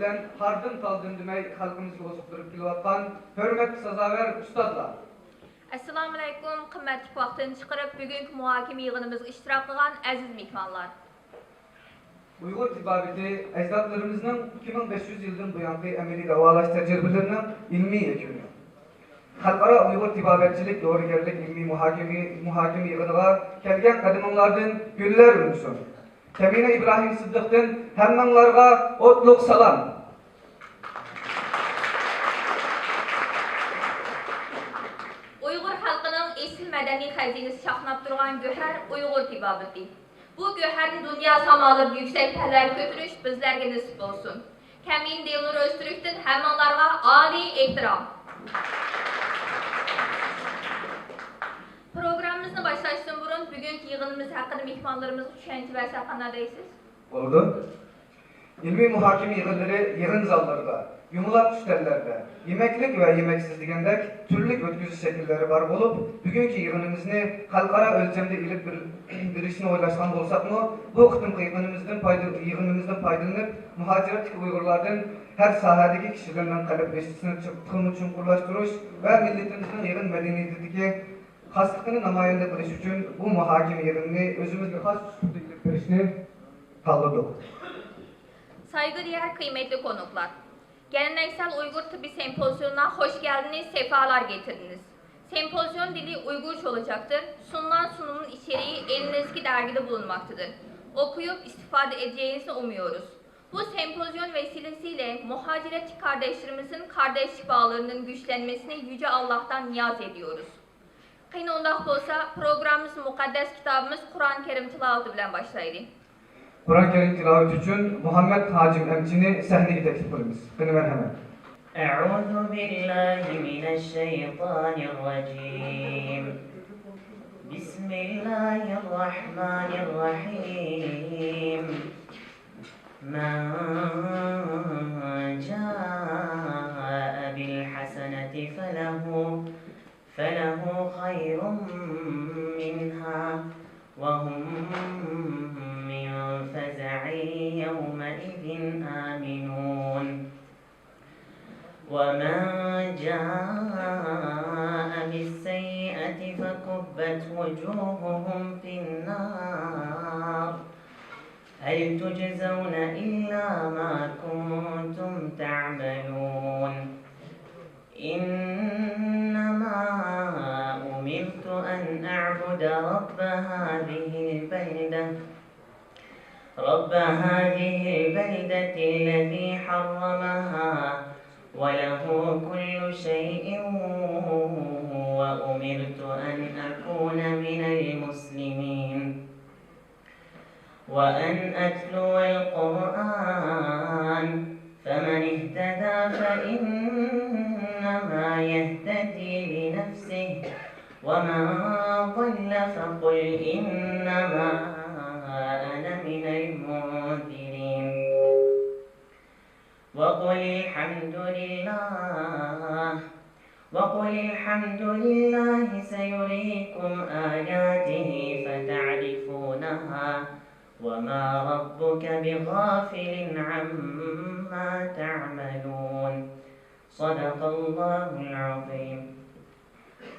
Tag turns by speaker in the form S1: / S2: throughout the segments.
S1: bilen hardın kaldın demey halkımızga osup kilovatkan hürmet sazaver ustadlar.
S2: Assalamu alaikum, qimmatli vaqtini chiqarib bugungi muhokama yig'inimizga ishtirok qilgan aziz mehmonlar.
S1: Uyghur tibabeti ecdadlarımızın 2500 yıldan buyanki emeli davalaş tecrübelerinin ilmi yekünü. Halkara Uyghur tibabetçilik doğrugerlik ilmi muhakeme yığınıga kelgen kadımlardan güller ünüsün. Temine İbrahim Sıddık'tan hemmenlarga otluk salam.
S2: Uyghur halkının esil medeni hazinesi şaxnap durgan göher Uyghur tibabeti. Bu göherin dünya samaları yüksek perler götürüş bizlerge nasip olsun. Kemin devnur östürükten hemmenlarga âli ehtiram. Programımızı başlaştığım burun bugünkü yığınımız hakkında mehmanlarımızı düşünce verse hakkında deysiz.
S1: Oldu. İlmi muhakeme yığınları yığın zallarında, yumulak üstellerde, yemeklik ve yemeksizliğindek türlük ötküzü şekilleri var olup, bugünkü yığınımızını halkara ölçemde ilip birişine oylaşkan olsak mı, bu kıtımkı yığınımızdan faydalanıp, muhaciretlik Uygurlardan her sahadaki kişilerden kalıp eşitini çıktığını çunkurlaştırış ve milletimizin yığın medeniyetindeki haslıkını namayende kılış için bu muhakeme yığınını özümüzde has üstünde ilip birişini kaldırdık.
S2: Saygıdeğer kıymetli konuklar, geleneksel Uygur Tıbbi Sempozyonuna hoş geldiniz, sefalar getirdiniz. Sempozyon dili Uygurca olacaktır. Sunulan sunumun içeriği elinizdeki dergide bulunmaktadır. Okuyup istifade edeceğinizi umuyoruz. Bu sempozyon vesilesiyle muhaciretçi kardeşlerimizin kardeşlik bağlarının güçlenmesine Yüce Allah'tan niyaz ediyoruz. Kıyın ondaq olsa programımızın mukaddes kitabımız Kur'an-ı Kerim tilaveti bilen başlaydı.
S1: Kur'an-ı Kerim tilaveti için Muhammed Hacim Emçini sahneye teklif ediniz. Beni merhamet.
S3: أعوذ بالله من الشيطان الرجيم بسم الله الرحمن الرحيم من جاء بالحسنة فله خير منها وهم من فزع يومئذ آمنون ومن جاء بالسيئة فكبت وجوههم في النار هل تجزون إلا ما كنتم تعملون إنما أمرت أن أعبد رب هذه البلدة الذي حرمها وله كل شيء وأمرت أن أكون من المسلمين وأن أتلو القرآن فمن اهتدى فإنما يهتدي لنفسه ومن ضل فقل إنما أنا من المنذرين وقل الحمد لله سيريكم آياته فتعرفونها وما ربك بغافل عما تعملون صدق الله العظيم.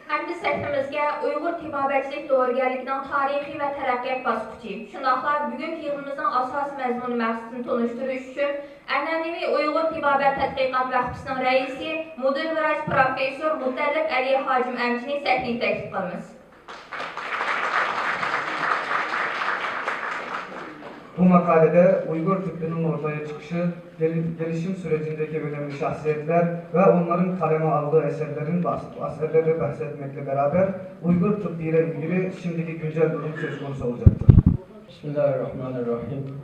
S2: Hem de səhvimizə Uyğur tibabətçilik doğrugerlikdən tarixi və tərəqqiyat basqıcı. Şundaqlar bugünkü yığınımızın əsas məzmunu məqsədini tanışdırış üçün ənənəvi Uyğur Tibabət Tədqiqat Vəqfisinin rəisi, müdir vəzir professor Mutəllib Əli Hacim Əmçini səhnəyə təklif qılırıq.
S1: Bu makalede Uygur tıbbının ortaya çıkışı, gelişim sürecindeki önemli şahsiyetler ve onların kaleme aldığı eserleri bahsetmekle beraber Uygur tıbbı ile ilgili şimdiki güncel durum söz konusu olacaktır.
S4: Bismillahirrahmanirrahim.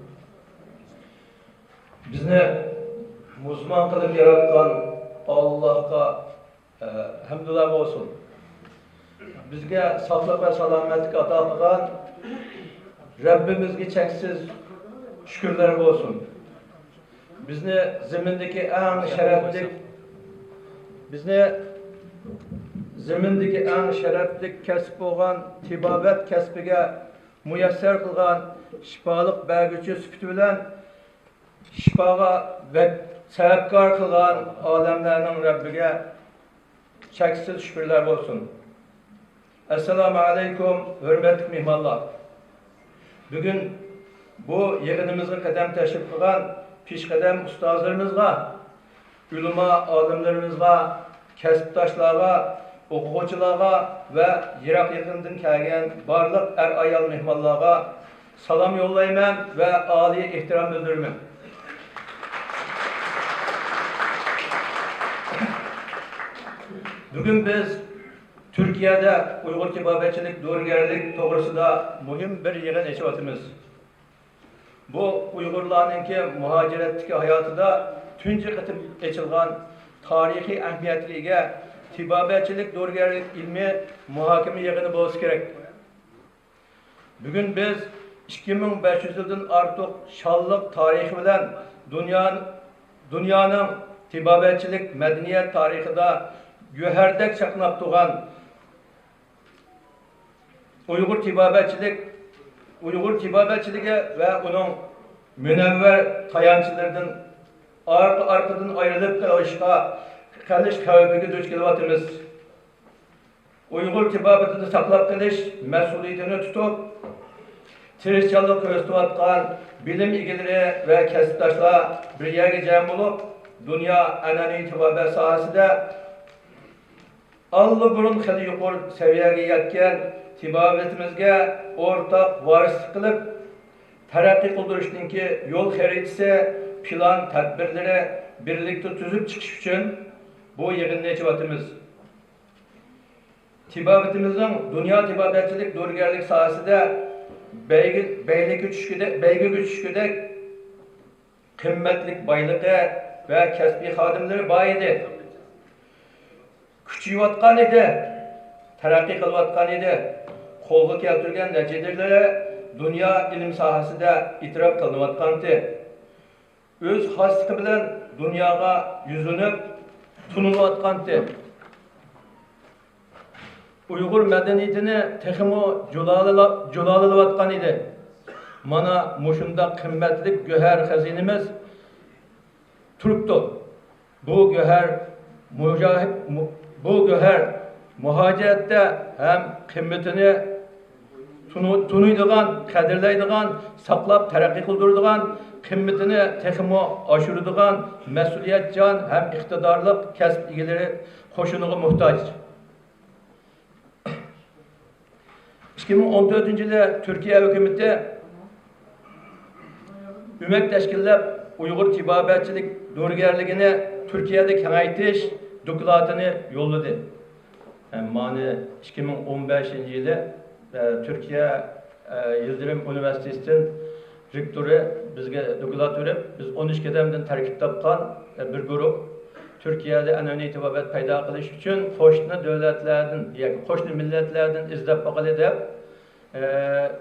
S4: Bizni muzman kılıp yaratkan Allah'a hamdülillah olsun. Bizge sağlık ve selametlik ata kılan Rabbimizge çeksiz şükürler olsun. Bizni zemindeki en şereflik kesip olan tibabet kesbige müyesser kılgan şifalık belgücü süpütü bilen şifaga ve sebepkar kılgan alemlerinin Rabbige çeksiz şükürler olsun. Esselamu Aleyküm, hürmetli mihmanlar. Bugün bu yığınımızın kadem teşrif kılgan pişkadem ustazlarımızga, ulema alimlerimizga, kasıptaşlarga, okuğucularga ve yirak yakından kelgen barlık er ayal mihmanlarga salam yollayman ve âli ihtiram bildirmen. Bugün biz Türkiye'de Uygur Tibabetçilik, Doğrugerlik doğrusunda mühim bir yığın eşivatımız. Bu Uygurlarınki muhaciretteki hayatıda tünce kıtım eçilgan tarihi ehemmiyetliğe Tibabetçilik, Doğrugerlik ilmi muhakeme yığını bolsa gerek. Bugün biz 2500 yıldan artık şallık tarihi bilen dünyanın Tibabetçilik medeniyet tarihinde güherdek çakınıp tuğan Uygur Tibabetçiliğe ve onun münevver tayançlarından arkadan ayrılıp kalış kavimine düç kılvatımız. Uygur Tibabetini saklap kılış mesuliyetini tutup tirişçalık gösteriyatkan bilim ilgileri ve kasıptaşlar bir yerge cem bulup dünya anani tibabet sahasında allı burun xili yuqur seviyege yetken tibabetimizge ortak varis kılıp terakki kıldırışınki yol haritası, plan, tedbirleri birlikte tüzüp çıkış için bu yığın neçivatımız. Tibabetimizin dünya tibabetçilik, doğrugerlik sahasında beygi güçüşküde kıymetlik baylığı ve kesbi hadimleri bayidi. Küçüyüvatkan idi, terakki kılvatkan idi. Kolga keltirgen neticeleri dünya ilim sahasında itiraf kılınıvatkandı. Öz haslıkı bilen dünyaga yüzünüp tunulatkandı. Uygur medeniyetini tekimo culalıvatkan idi. Mana muşunda kıymetlik göher hazinimiz turuptu. Bu göher muhacirette hem kıymetini tunuyduğun, kadirleyduğun, saklap terakki kıldırduğun, kıymetini tekimo aşırıduğun mesuliyetcan hem iktidarlık kesb ilgileri koşunuğu muhtaç. 2014 yılı Türkiye hükümeti ümek teşkillep Uygur Tibabetçilik Doğrugerliğini Türkiye'de kengaytiş dokülatını yolladı. Yani 2015 yılı Türkiye Yıldırım Üniversitesi'nin rektörü bizge dokülat verip biz 13 kedemden terkip tapkan bir grup Türkiye'de anani tibabet payda kılış için koşnu devletlerden, yani koşnu milletlerden izlep bakal edip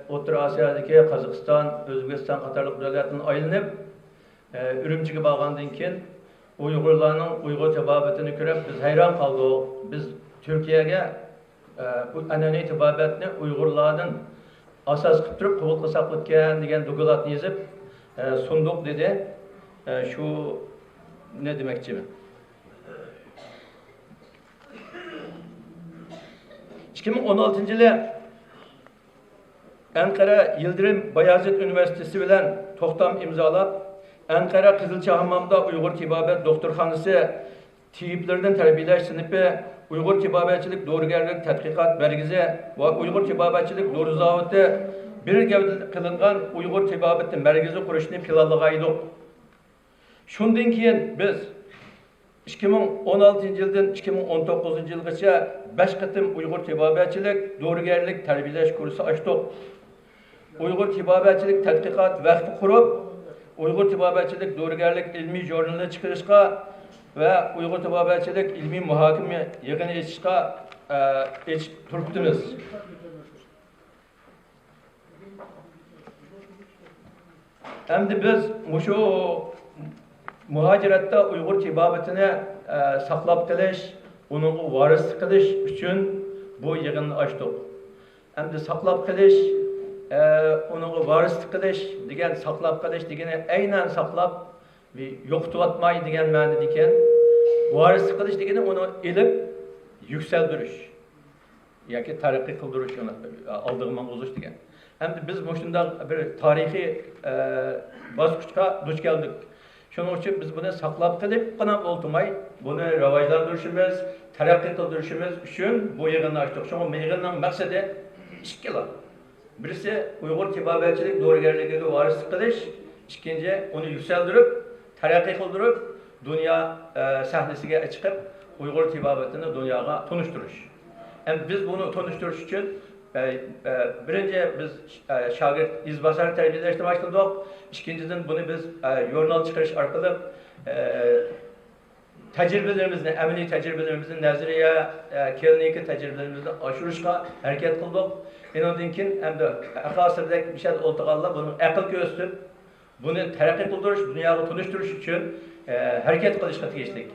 S4: Orta Asya'daki Kazakistan, Özbekistan Katarlık devletlerden ayrılıp Ürümçi'ye bağlandığı için Uygurların Uygur tibabetini görüp biz hayran kaldık. Biz Türkiye'ye bu anani tibabetini Uygurlardan asas kıptırıp kuvvetlasak ötken degen dokulatını yazıp sunduk dedi. Şu ne demekçi mi? 2016 yılı Ankara Yıldırım Bayazıt Üniversitesi bilen tohtam imzalap Ankara Kızılçahamam'da Uygur Tibabet Doktorhanısı tiyiplerden terbiyeleş sınıfı Uygur Tibabetçilik Doğrugerlik Tedkikat Merkezi ve Uygur Tibabetçilik Doğru Zavıtı bir gevde kılıngan Uygur Tibabeti Merkezi kuruşunu planlaydık. Şundan keyin biz 2016 yıldan 2019 yılgacha 5 kıtım Uygur Tibabetçilik Doğrugerlik terbiyeleş kursu açtık. Uygur Tibabetçilik Tedkikat Vakfı kurup Uygur Tibabetçilik Doğrugerlik ilmi jurnalı çıkarışka ve Uygur Tibabetçilik ilmi muhakeme yığını eçişka turptumuz. Hem de biz şu muhacirette Uygur tibabetini saklap kılış, onun varis kılış için bu yığını açtık. Hem de saklap kılış, onun varis kılış degen saklap kılış degeni aynen saklap ve yo'qotmaydi degan ma'noda ekan. Varislik qilish degani uni ilib yuksaltirish yoki taraqqiy qildirish, oldiga o'zish degan. Hamda biz shunday bir tarixiy bosqichga duch keldik. Shuning uchun biz buni saqlab qilib qana o'ltirmay, buni rivojlantirishimiz, taraqqiy qildirishimiz uchun bu yig'inni ochdik. Shuning yig'inning maqsadi ikkilar. Birisi Uyg'ur tibobatchilik do'rigarligiga varislik qilish, ikkinchi uni yuksaltirib, taraqqiy qildirib, dunyo sahnasiga chiqib, Uyg'ur tibobatini dunyoga tanishtirish. Biz bunu tanishtirish uchun birinchi biz shogird izbosar tarbiyalashni boshladik. İkinciden bunu biz jurnal çıkarış orqali tecrübelerimizni, amaliy tecrübelerimizni, nazariya, klinik tecrübelerimizni oshirishga harakat qildik. Undan keyin hamda asrdagi bir şey o'ltirganlar buni aql ko'rsatib, buni taraqqiy qildirish, dunyoga tanishtirish uchun harakat qilishga tegishlik.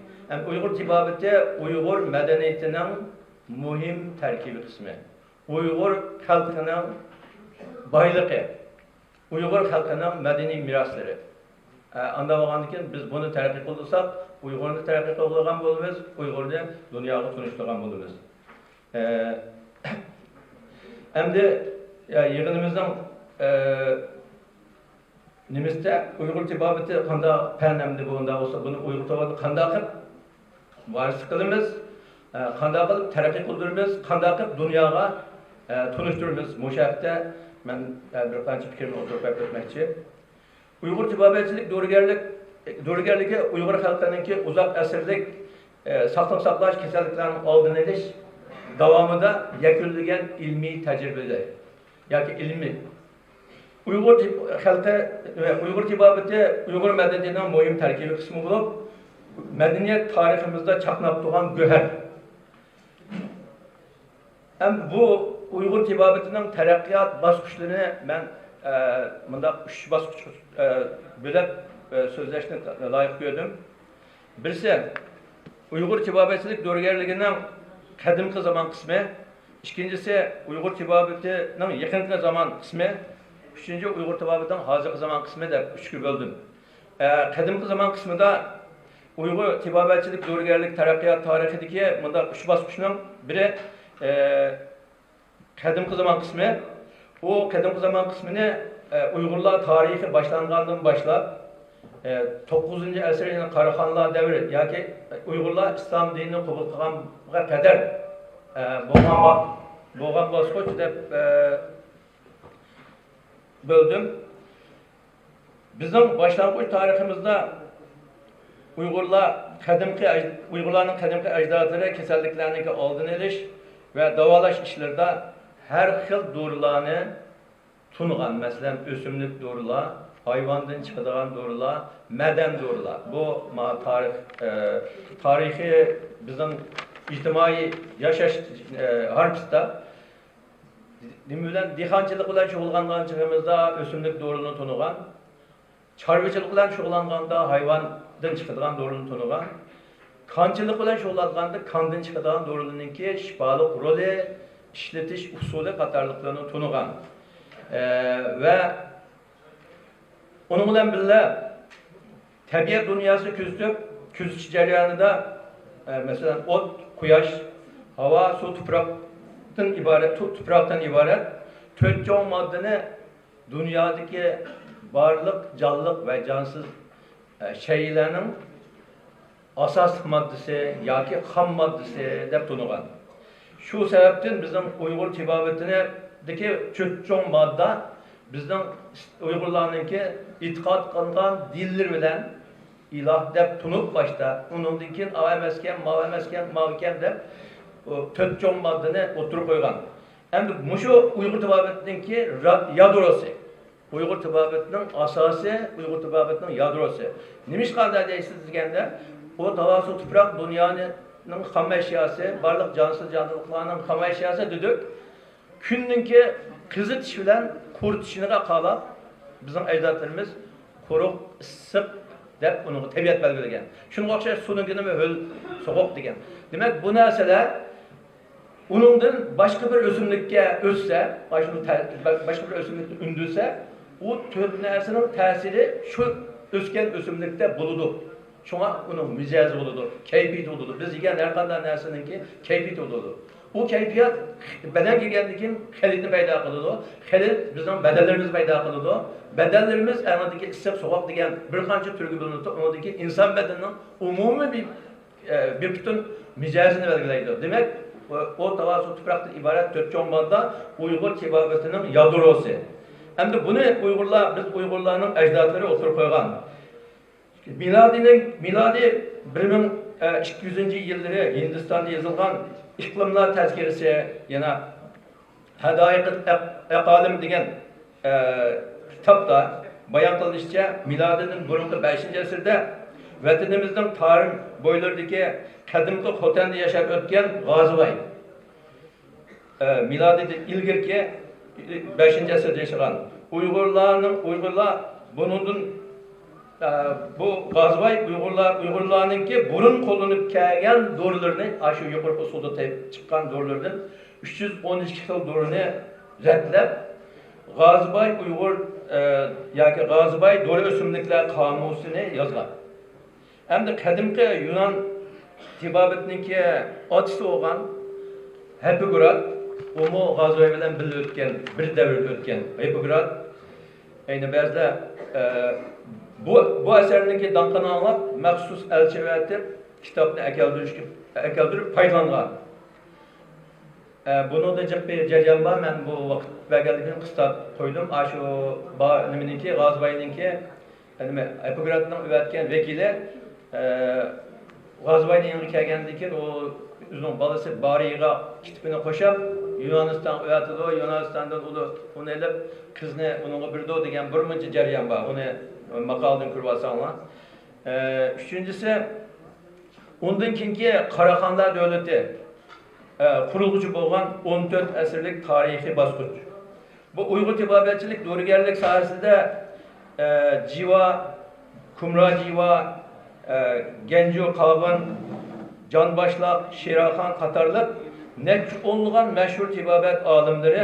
S4: Uyg'ur tibobati Uyg'ur madaniyatining muhim tarkibiy qismi. Uyg'ur xalqining boyligi, Uyg'ur xalqining madaniy meroslari. Anda bo'lgandan keyin biz buni taraqqiy qildirsak, Uyg'urni taraqqiy qilgan bo'lamiz, Uyg'urni dunyoga tunishtirgan bo'lamiz. Endi yig'inimizning nimizda Uyg'ur tibobati qanday fanamda bo'lganda bo'lsa, buni Uyg'ur tibobati qanday qilib varislik qilamiz, qanday qilib taraqqiy qildiramiz, qanday qilib dunyoga tunishtiramiz. Bu haqda men bir qancha fikrni o'tirib o'tmoqchi. Uyg'ur tibobatchilik do'rigarligi Uyg'ur xalqining uzoq asrlik saqlash kasalliklarining oldini olish davomida yakunlangan ilmiy tajribalar yoki ilmiy Uyg'ur xalqi va Uyg'ur tibobati Uyg'ur madaniyatining muhim tarkibiy qismi bo'lib, madaniyat tariximizda chaqnab turgan go'har. Bu Uyg'ur tibobatining taraqqiyot bosqichlarini men bunda 3 bosqich bo'lib so'zlashni loyiq ko'rdim. Birisi Uyg'ur tibobatchilik do'rigarligining qadimgi zamon qismi, ikkinchisi Uyg'ur tibobatining yaqingi zamon qismi, uchinchi Uyg'ur tibobatining hozirgi zamon qismi deb 3 ga bo'ldim. Qadimgi zamon qismida Uyg'ur tibobatchilik do'rigarlik taraqqiyot tarixidagi bunda 3 bosqichning biri qadimgi zamon qismi. O qadimgi zamon qismini Uyg'urlar tarixi boshlangandan boshlab 9-asrning Qaraxonlar davri yoki Uyg'urlar islom dinini qabul qilganga qadar bo'lgan bosqich deb bo'ldim. Bizning boshlang'ich tariximizda Uyg'urlarning qadimgi ajdodlari kasalliklarning oldini olish va davolash ishlarida her xil dorilarni tungan, masalan o'simlik dorilar, hayvandan chiqadigan dorilar, madan dorilar. Bu tarixiy bizning ijtimoiy yashash harfida nima bilan dehqonchilik bilan shug'ullanganligimizda o'simlik dorilarini tungan, chorvachilik bilan shug'ullanganda hayvandan chiqadigan dorilarni tungan, qonchilik bilan shug'ullanganda qondan chiqadigan dorilarningki shifoliq roli, işletiş usulü qatarlıqlarını tunugan ve onun bilan birga tabiat dünyası küzüş jarayonida mesela ot, quyosh, havo, suv, tuproqdan iborat 4 jon moddani dunyodagi barliq, jonliq va jonsiz shaylarning asosiy moddasi yoki xam moddasi deb tunugan. Şu sebepten bizim Uyghur tibobatidagi 4 jon modda bizning Uyg'urlarningki e'tiqod qilgan dillar bilan iloh deb tunib boshda, undan keyin av emaskan, mav ekan deb 4 jon moddani o'tirib qo'ygan. Endi mushu Uyg'ur tibobatidagi yadrosi, Uyg'ur tibobatining asosi, Uyg'ur tibobatining yadrosi. Nima qanday deysiz deganda, o tavasu tuproq dunyoning xam eşyası, barliq cansız canlılıklarının xam eşyası dedik. Kündünki qizitish bilan quritishiniga qalab bizning ajdodlarimiz quruq, issiq deb uni tabiat belgilagan. Shunga o'xshash suvning nima ho'l, so'g'oq degan. Demak, bu narsalar uningdan boshqa bir o'simlikka o'ssa, boshqa bir o'simlikni undursa, u to'rt narsaning ta'siri shu o'sgan o'simlikda bo'ladi. Shunga uning mijozi bo'ladi, kayfiyati bo'ladi. Biz yegan har qanday narsaninki kayfiyati bo'ladi. Bu kayfiyat badan kelgandan keyin xilitni paydo qiladi. Xilit bizning badanlarimiz paydo qiladi. Badanlarimiz anadagi issiq sovuq degan bir qancha turga bo'linadi. Uniki inson badanining umumiy bir butun mijozini belgilaydi. Demak, o tavazu tuproqdan iborat 4 cho'ng modda Uyg'ur kebobatining yadrosi. Endi buni biz Uyg'urlarning ajdodlari o'tirib qo'ygan. Miladi 1200-yillari Hindistonda yozilgan iqlimlar tazkirasi, yana Hadayiqat aqalim degan kitobda bayon qilinishicha, milodining burungi 5-asrda vatanimizning tarix bo'ylaridagi qadimgi Xotanda yashab o'tgan G'ozibay milodidan ilgirki 5-asrda yashagan Uyg'urlar bundan bu G'ozibay Uyg'urlarningki burun qo'llanib kelgan dorilarni shu yuqori usulda chiqqan dorilardan 312 xil dorini ratlab G'ozibay Uyg'ur yoki G'ozibay dori o'simliklar qomusini yozgan. Hamda qadimgi Yunon tibobatininki otisi bo'lgan Hippokrat, umu G'ozibay bilan birga o'tgan, bir davrda o'tgan Hippokrat ayni ba'zida bu asarninki danqini anglab maxsus elchivatib kitobni akaldirib foydalangan. Bunu da cephe jaryan var. Ben bu vakit belgelerden kısa koydum. Şu niminki G'ozibayninki Hippokratning üretken vekili G'ozibayning yangi kelgandan keyin o o'zining balasi Bariga kitobini qo'shib Yunoniston üretdi. Yunonistondan uni elib qizni unga birdi degan bir muncha jaryan bor. Uni maqoldan ko'rib olsanglar. Uchinchisi undan keyingi Qaraqanlar davlati qurulguchi bo'lgan 14 asrlik tarixiy bosqich. Bu Uyg'ur tibobatchilik, do'rigarlik sohasida Jiva, Kumra Jiva, Genco Qog'in, Jonboshloq, Sheraxon qatorliq necha o'nlagan mashhur tibobat olimlari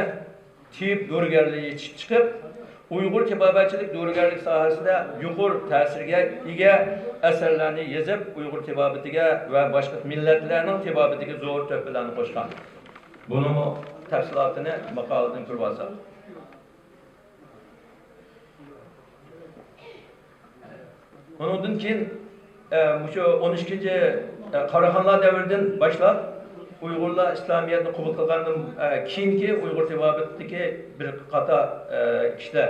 S4: tib do'rigarlikka chiqib, Uyg'ur tibobatchilik, do'rigarlik sohasida yuqori ta'sirga ega asarlarni yozib, Uyg'ur tibobatiga va boshqa millatlarning tibobatiga zo'r to'plarni qo'shgan. Buning tafsilotini maqoladan ko'rib olsak. Bundan keyin shu 12-Qaraqanlar davridan boshlab Uyg'urlar İslamiyetni qabul qilgandan keyingi Uyg'ur tibobatidagi bir qator kishilar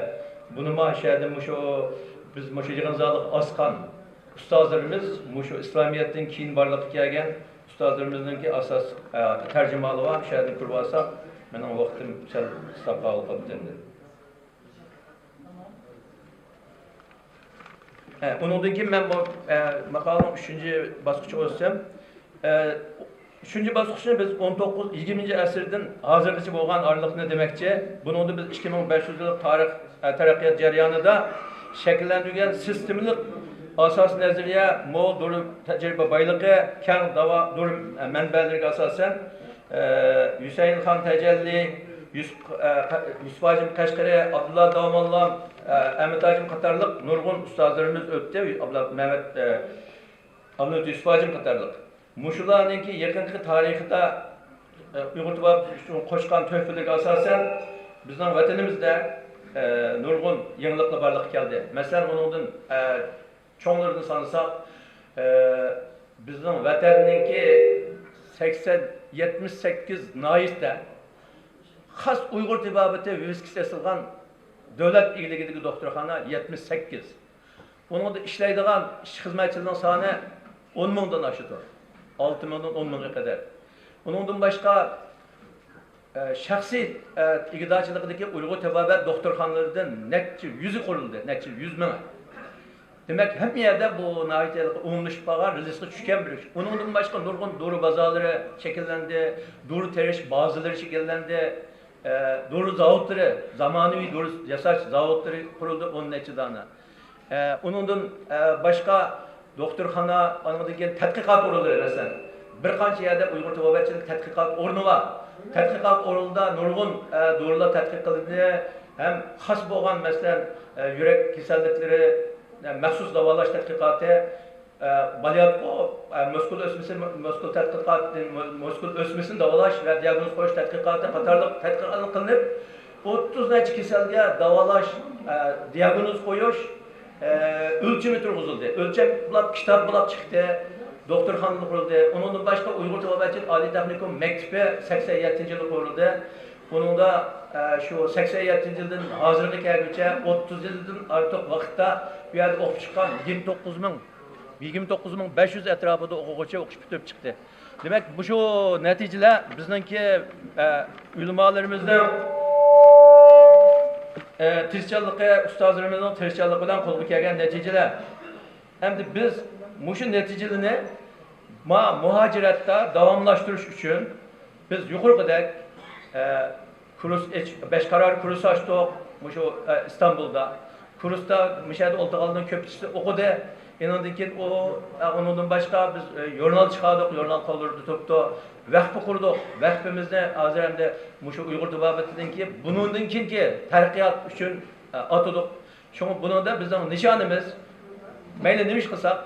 S4: buni mashhurdan biz yig'in zalida osgan ustozlarimiz shu İslamiyetdan keyin barliqqa kelgan ustozlarimizning asos tarjimalari var. Şerden ko'rib olsak, mening vaqtim sal qisqa qoldi. Undan keyin men bu maqolaning 3-bosqichi o'tsam, 3-bosqichni biz 19-20 asrdan hozirgacha bo'lgan oraliqni demakchi. Buni biz 2500 yillik tarix taraqqiyot jarayonida shakllantirilgan sistemlik asas nazariya, mo'l dur tajriba boyligi, keng davo dur manbalariga asosan Husayn Xon Tajalli, Yusuf Hacim Qashqari, Abdullah Davmonlar, Ahmet Hacim qatorliq nurg'un ustozlarimiz o'tdi. Abdullah Yusuf Hacim qatorliq. Mushularninki yaqinqi tarixida Uyg'ur tibobatiga qo'shgan to'hfalarga asosan bizning vatanimizda nurg'un yangiliklar barliqqa keldi. Masalan, uningdan cho'nglarni sanasak, bizning vatanninki 78 noyisda xas Uyg'ur tibobati viskisi asilgan davlat egligidagi doktorxona 78. Uningda ishlaydigan xizmatchilarning soni 10 mingdan oshadi. 6 mingdan 10 mingga qadar. Uningdan boshqa shaxsiy iqtidorchiligidagi Uyg'ur tibobat doktorxonalaridan necha yuzi qurildi, necha 100 ming. Demek hem yerde bu nahiyetlik umumlaşıp bağır, riske düşken bir iş. Onundan başka nurgun doğru bazarları şekillendi, doğru teriş bazıları şekillendi, doğru zavutları, zamanıvi doğru yasaç zavutları kuruldu onun açıdan. Onundan başka doktorxana, anladaki tədqiqat oraları resen. Bir qancha yerde Uyghur tibobatchilik tədqiqat ornu var. Tədqiqat orunda nurgun doğrular tədqiq qilindi. Hem xas bo'lgan, mesela yürek kasallikleri, maxsus davolash tadqiqoti, balyotqo muskul o'smasini davolash va diagnoz qo'yish tadqiqoti qatorliq tadqiqotlar qilinib, 30 necha kasalga davolash, diagnoz qo'yish o'lchami turg'izildi. O'lcham kitob bo'lib chiqdi, doktorxona qurildi. Undan boshqa Uyg'ur tilovatchilik oliy texnikum maktabi 87-yilda qurildi. Bununda şu 87-yildan hozirga kelguncha 30 yildan ortiq vaqtda bu yerda o'qib chiqqan 29500 atrofida o'quvchi o'qish bitib chiqdi. Demak, bu shu natijalar bizningki ulamolarimizni tirishchanligi, ustozlarimizning tirishchanligi bilan qo'lga kelgan natijalar. Endi biz shu natijalarni muhojiratda davomlashtirish uchun biz yuqorqidek kurs beşkarar kurs açtık şu İstanbul'da. Kursda müşahede oltağından köpçüsü okudu. Ondan ondan başka biz jurnal çıkardık, jurnal kaldırdı tuttu. Vakfı kurduk. Vakfımızda hazırında şu Uygur tıbabetinden ki bunundan ki terakkiyat için atadık. Çünkü bunun da bizim nişanımız meyle demiş kısak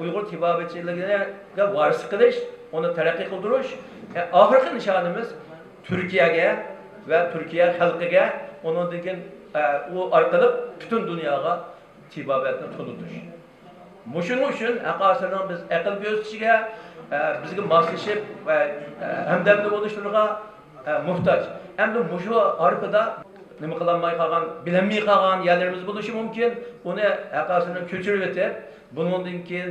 S4: Uygur tıbabetçiliğine varsı kılış, onu terakki kıldırış. Ahirki nişanımız Türkiye'ye ve Türkiye halkıga onun degan o orqali bütün dünyaya tibabetni tanıtış. Muşun uchun aqasının biz aql gözçiga bizga moslashib hamdamli bo'lishlarga muhtoj. Endi mushu orqada nima qilolmay qolgan, bilinmay qolgan yerlarimiz bo'lishi mumkin. Uni aqasini ko'chirib o'tib, bundan keyin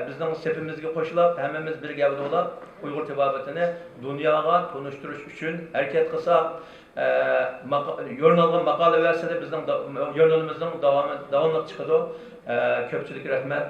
S4: bizning sepimizga qo'shilib, hammamiz birga bo'lib Uyg'ur tibobetini dunyoga tanishtirish uchun harakat qilsak, jurnalga maqola versida bizning jurnalimizning davomli chiqadi. Ko'pchilik rahmat.